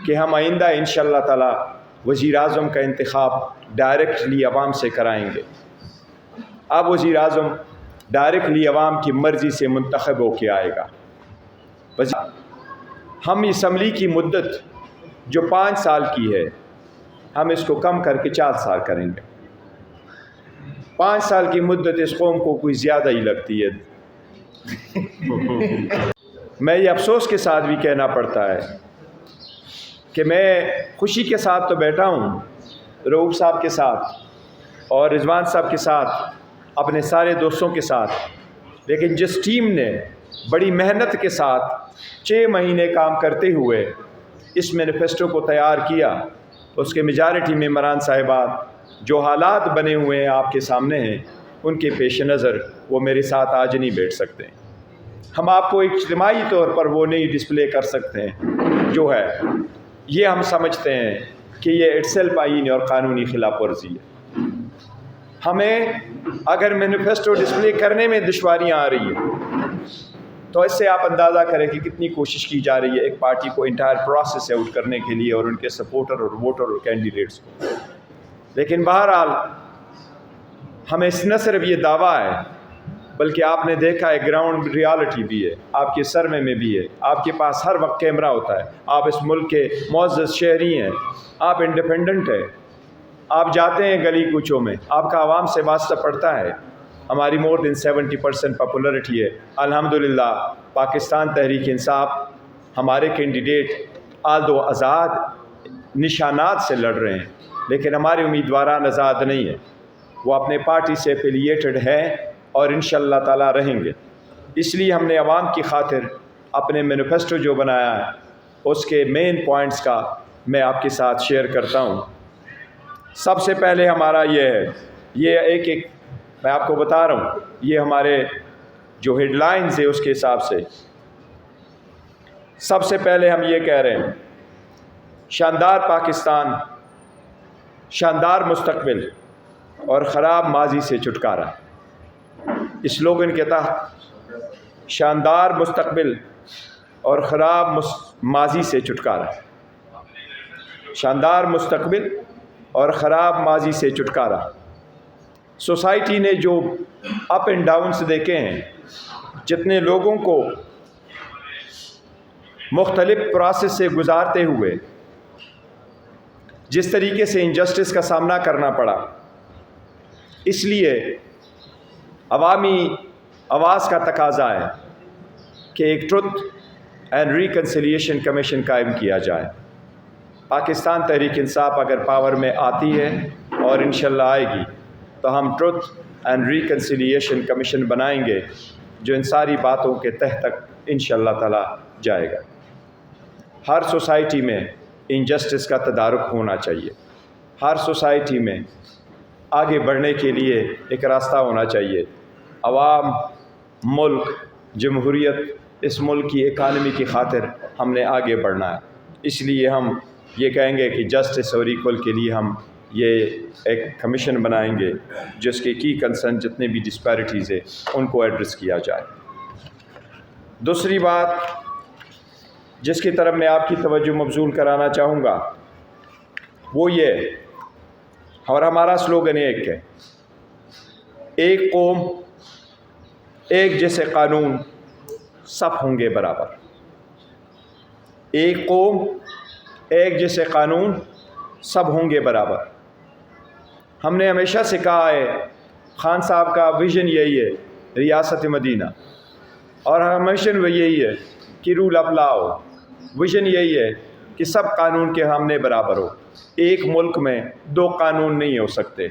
کہ ہم آئندہ انشاءاللہ تعالی وزیر اعظم کا انتخاب ڈائریکٹلی عوام سے کرائیں گے۔ اب وزیر اعظم ڈائریکٹلی عوام کی مرضی سے منتخب ہو کے آئے گا۔ ہم اسمبلی کی مدت جو 5 سال کی ہے ہم اس کو کم کر کے 4 سال کریں گے۔ 5 سال کی مدت اس قوم کو کوئی زیادہ ہی لگتی ہے۔ میں یہ افسوس کے ساتھ بھی کہنا پڑتا ہے کہ میں خوشی کے ساتھ تو بیٹھا ہوں رؤوف صاحب کے ساتھ اور رضوان صاحب کے ساتھ، اپنے سارے دوستوں کے ساتھ، لیکن جس ٹیم نے بڑی محنت کے ساتھ 6 مہینے کام کرتے ہوئے اس مینیفیسٹو کو تیار کیا، اس کے میجارٹی ممبران صاحبات جو حالات بنے ہوئے ہیں آپ کے سامنے ہیں، ان کے پیش نظر وہ میرے ساتھ آج نہیں بیٹھ سکتے۔ ہم آپ کو اجتماعی طور پر وہ نہیں ڈسپلے کر سکتے ہیں جو ہے، یہ ہم سمجھتے ہیں کہ یہ اٹسیلف آئینی اور قانونی خلاف ورزی ہے۔ ہمیں اگر مینیفیسٹو ڈسپلے کرنے میں دشواریاں آ رہی ہیں تو اس سے آپ اندازہ کریں کہ کتنی کوشش کی جا رہی ہے ایک پارٹی کو انٹائر پروسیس سے آؤٹ کرنے کے لیے اور ان کے سپورٹر اور ووٹر اور کینڈیڈیٹس کو۔ لیکن بہرحال ہمیں نہ صرف یہ دعویٰ ہے بلکہ آپ نے دیکھا ہے گراؤنڈ ریالٹی بھی ہے، آپ کے سرمے میں بھی ہے، آپ کے پاس ہر وقت کیمرہ ہوتا ہے، آپ اس ملک کے معزز شہری ہیں، آپ انڈیپینڈنٹ ہیں، آپ جاتے ہیں گلی کوچوں میں، آپ کا عوام سے واسطہ پڑتا ہے۔ ہماری مور دین 70% پاپولرٹی ہے الحمدللہ۔ پاکستان تحریک انصاف ہمارے کینڈیڈیٹ آلدو آزاد نشانات سے لڑ رہے ہیں، لیکن ہمارے امیدواران آزاد نہیں ہیں، وہ اپنے پارٹی سے ایفیلیٹڈ ہیں اور انشاءاللہ تعالیٰ رہیں گے۔ اس لیے ہم نے عوام کی خاطر اپنے مینیفیسٹو جو بنایا ہے اس کے مین پوائنٹس کا میں آپ کے ساتھ شیئر کرتا ہوں۔ سب سے پہلے ہمارا یہ ہے، یہ ایک میں آپ کو بتا رہا ہوں، یہ ہمارے جو ہیڈ لائنز ہے اس کے حساب سے سب سے پہلے ہم یہ کہہ رہے ہیں، شاندار پاکستان، شاندار مستقبل اور خراب ماضی سے چھٹکارا۔ اس سلوگن کے تحت شاندار مستقبل اور خراب ماضی سے چھٹکارا، شاندار مستقبل اور خراب ماضی سے چھٹکارا۔ سوسائٹی نے جو اپ اینڈ ڈاؤنس دیکھے ہیں، جتنے لوگوں کو مختلف پروسیس سے گزارتے ہوئے جس طریقے سے انجسٹس کا سامنا کرنا پڑا، اس لیے عوامی آواز کا تقاضا ہے کہ ایک ٹروتھ اینڈ ریکنسیلیشن کمیشن قائم کیا جائے۔ پاکستان تحریک انصاف اگر پاور میں آتی ہے اور انشاءاللہ آئے گی تو ہم ٹروتھ اینڈ ریکنسیلیشن کمیشن بنائیں گے جو ان ساری باتوں کے تہ تک انشاءاللہ تعالی جائے گا۔ ہر سوسائٹی میں انجسٹس کا تدارک ہونا چاہیے، ہر سوسائٹی میں آگے بڑھنے کے لیے ایک راستہ ہونا چاہیے۔ عوام، ملک، جمہوریت، اس ملک کی اکانومی کی خاطر ہم نے آگے بڑھنا ہے۔ اس لیے ہم یہ کہیں گے کہ جسٹس اور ایکول کے لیے ہم یہ ایک کمیشن بنائیں گے جس کے کی کنسرن جتنے بھی ڈسپیرٹیز ہیں ان کو ایڈریس کیا جائے۔ دوسری بات جس کی طرف میں آپ کی توجہ مبذول کرانا چاہوں گا وہ یہ، اور ہمارا سلوگن ایک ہے، ایک قوم ایک جیسے قانون، سب ہوں گے برابر۔ ایک قوم ایک جیسے قانون، سب ہوں گے برابر۔ ہم نے ہمیشہ سے کہا ہے، خان صاحب کا ویژن یہی ہے ریاست مدینہ، اور ہمیشہ وہ یہی ہے کہ رول آف لا ہو۔ ویژن یہی ہے کہ سب قانون کے سامنے برابر ہو۔ ایک ملک میں 2 قانون نہیں ہو سکتے،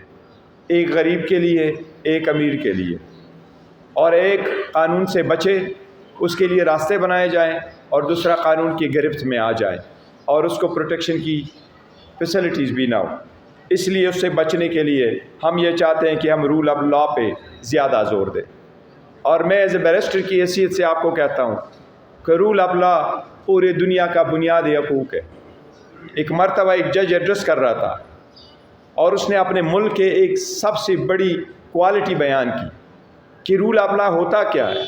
ایک غریب کے لیے، ایک امیر کے لیے، اور ایک قانون سے بچے اس کے لیے راستے بنائے جائیں اور دوسرا قانون کی گرفت میں آ جائے اور اس کو پروٹیکشن کی فیسلٹیز بھی نہ ہو۔ اس لیے اس سے بچنے کے لیے ہم یہ چاہتے ہیں کہ ہم رول آف لا پہ زیادہ زور دیں۔ اور میں ایز اے بیرسٹر کی حیثیت سے آپ کو کہتا ہوں کہ رول آف لا پورے دنیا کا بنیادی حقوق ہے۔ ایک مرتبہ ایک جج ایڈریس کر رہا تھا اور اس نے اپنے ملک کے ایک سب سے بڑی کوالٹی بیان کی کہ رول آف لا ہوتا کیا ہے،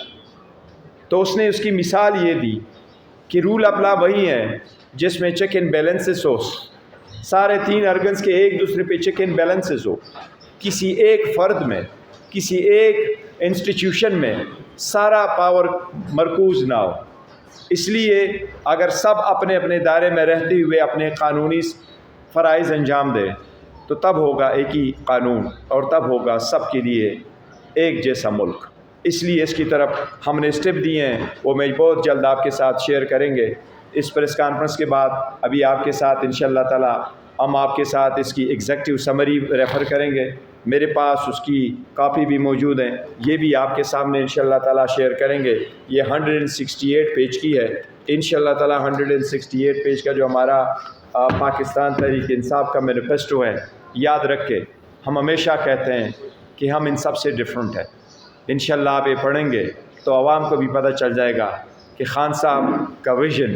تو اس نے اس کی مثال یہ دی کہ رول آف لا وہی ہے جس میں چیک اینڈ بیلنسز ہو، سارے 3 ارگنز کے ایک دوسرے پہ چیک اینڈ بیلنسز ہو، کسی ایک فرد میں، کسی ایک انسٹیٹیوشن میں سارا پاور مرکوز نہ ہو۔ اس لیے اگر سب اپنے اپنے دائرے میں رہتے ہوئے اپنے قانونی فرائض انجام دیں تو تب ہوگا ایک ہی قانون، اور تب ہوگا سب کے لیے ایک جیسا ملک۔ اس لیے اس کی طرف ہم نے اسٹیپ دیے ہیں، وہ میں بہت جلد آپ کے ساتھ شیئر کریں گے اس پریس کانفرنس کے بعد۔ ابھی آپ کے ساتھ انشاءاللہ تعالی ہم آپ کے ساتھ اس کی ایگزیکٹو سمری ریفر کریں گے، میرے پاس اس کی کاپی بھی موجود ہیں، یہ بھی آپ کے سامنے انشاءاللہ تعالی شیئر کریں گے۔ یہ 168 پیج کی ہے انشاءاللہ تعالی۔ 168 پیج کا جو ہمارا پاکستان تحریک انصاف کا مینیفیسٹو ہے، یاد رکھے ہم ہمیشہ کہتے ہیں کہ ہم ان سب سے ڈیفرنٹ ہیں۔ انشاءاللہ آپ یہ پڑھیں گے تو عوام کو بھی پتہ چل جائے گا کہ خان صاحب کا ویژن،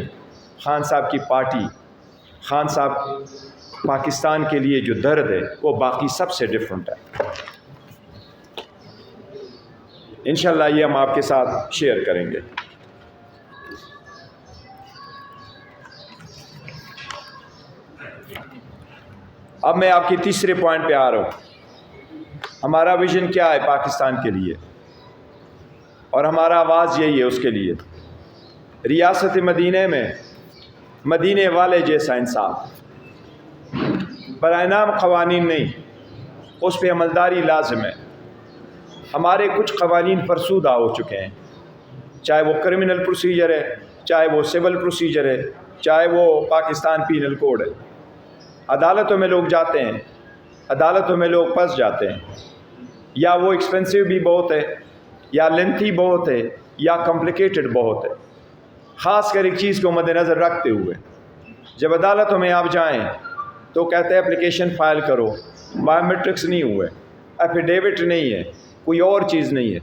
خان صاحب کی پارٹی، خان صاحب پاکستان کے لیے جو درد ہے وہ باقی سب سے ڈیفرنٹ ہے۔ انشاءاللہ یہ ہم آپ کے ساتھ شیئر کریں گے۔ اب میں آپ کی تیسرے پوائنٹ پہ آ رہا ہوں۔ ہمارا ویژن کیا ہے پاکستان کے لیے، اور ہمارا آواز یہی ہے اس کے لیے، ریاست مدینہ میں مدینے والے جیسا انصاف، برائے نام قوانین نہیں، اس پہ عملداری لازم ہے۔ ہمارے کچھ قوانین فرسودہ ہو چکے ہیں، چاہے وہ کرمنل پروسیجر ہے، چاہے وہ سول پروسیجر ہے، چاہے وہ پاکستان پینل کوڈ ہے۔ عدالتوں میں لوگ جاتے ہیں، عدالتوں میں لوگ پھنس جاتے ہیں، یا وہ ایکسپینسو بھی بہت ہے، یا لینتھی بہت ہے، یا کمپلیکیٹڈ بہت ہے۔ خاص کر ایک چیز کو مد نظر رکھتے ہوئے جب عدالتوں میں آپ جائیں تو کہتے ہیں اپلیکیشن فائل کرو، بایو میٹرکس نہیں ہوئے، ایفیڈیوٹ نہیں ہے، کوئی اور چیز نہیں ہے،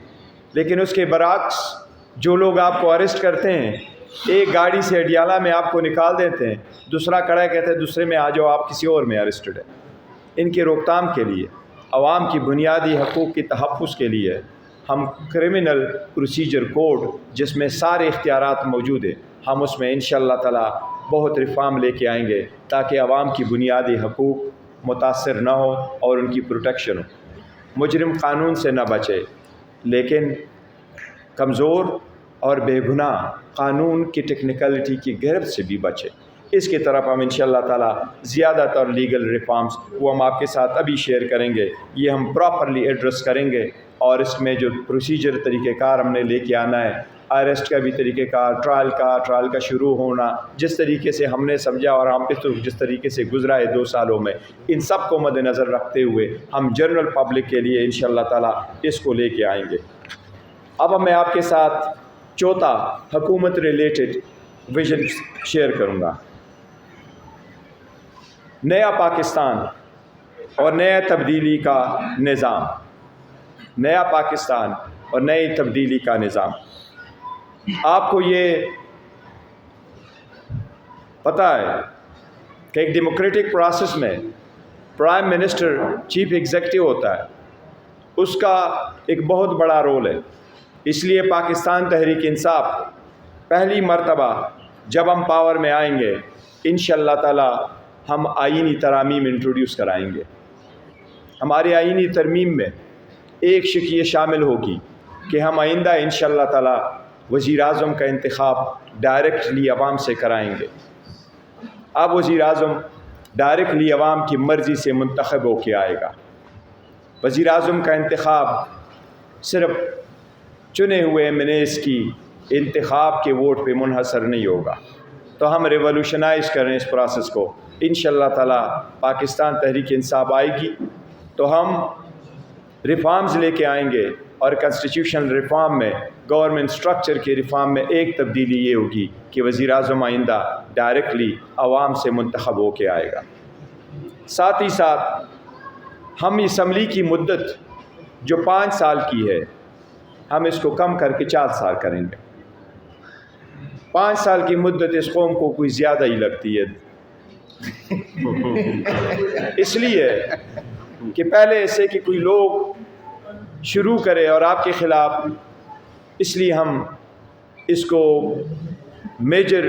لیکن اس کے برعکس جو لوگ آپ کو اریسٹ کرتے ہیں، ایک گاڑی سے اڈیالہ میں آپ کو نکال دیتے ہیں، دوسرا کڑا کہتے ہیں دوسرے میں آ جاؤ، آپ کسی اور میں اریسٹڈ ہے۔ ان کی روک تھام کے لیے، عوام کی بنیادی حقوق کی تحفظ کے لیے ہم کرمنل پروسیجر کوڈ جس میں سارے اختیارات موجود ہیں، ہم اس میں انشاءاللہ تعالی بہت ریفارم لے کے آئیں گے تاکہ عوام کی بنیادی حقوق متاثر نہ ہو اور ان کی پروٹیکشن ہو۔ مجرم قانون سے نہ بچے لیکن کمزور اور بے گناہ قانون کی ٹیکنیکلٹی کی گرفت سے بھی بچے۔ اس کی طرف ہم انشاءاللہ تعالی زیادہ تر لیگل ریفارمز وہ ہم آپ کے ساتھ ابھی شیئر کریں گے، یہ ہم پراپرلی ایڈریس کریں گے، اور اس میں جو پروسیجر طریقہ کار ہم نے لے کے آنا ہے، اریسٹ کا بھی طریقہ کار، ٹرائل کا شروع ہونا، جس طریقے سے ہم نے سمجھا اور ہم جس طریقے سے گزرا ہے 2 سالوں میں، ان سب کو مد نظر رکھتے ہوئے ہم جنرل پبلک کے لیے انشاءاللہ تعالی اس کو لے کے آئیں گے۔ اب میں آپ کے ساتھ چوتھا حکومت ریلیٹڈ ویژن شیئر کروں گا۔ نیا پاکستان اور نیا تبدیلی کا نظام، نیا پاکستان اور نئی تبدیلی کا نظام۔ آپ کو یہ پتہ ہے کہ ایک ڈیموکریٹک پروسیس میں پرائم منسٹر چیف ایگزیکٹو ہوتا ہے، اس کا ایک بہت بڑا رول ہے۔ اس لیے پاکستان تحریک انصاف پہلی مرتبہ جب ہم پاور میں آئیں گے انشاءاللہ تعالی ہم آئینی ترامیم انٹروڈیوس کرائیں گے۔ ہماری آئینی ترمیم میں ایک شق یہ شامل ہوگی کہ ہم آئندہ انشاءاللہ تعالی وزیر اعظم کا انتخاب ڈائریکٹلی عوام سے کرائیں گے۔ اب وزیر اعظم ڈائریکٹلی عوام کی مرضی سے منتخب ہو کے آئے گا۔ وزیر اعظم کا انتخاب صرف چنے ہوئے MNAs کی انتخاب کے ووٹ پہ منحصر نہیں ہوگا۔ تو ہم ریولوشنائز کریں اس پروسیس کو، انشاءاللہ تعالی پاکستان تحریک انصاف آئے گی تو ہم ریفارمز لے کے آئیں گے، اور کنسٹیٹیوشنل ریفارم میں، گورنمنٹ سٹرکچر کے ریفارم میں ایک تبدیلی یہ ہوگی کہ وزیر اعظم آئندہ ڈائریکٹلی عوام سے منتخب ہو کے آئے گا۔ ساتھ ہی ساتھ ہم اسمبلی کی مدت جو 5 سال کی ہے ہم اس کو کم کر کے 4 سال کریں گے۔ 5 سال کی مدت اس قوم کو کوئی زیادہ ہی لگتی ہے، اس لیے کہ پہلے ایسے کہ کوئی لوگ شروع کرے اور آپ کے خلاف، اس لیے ہم اس کو میجر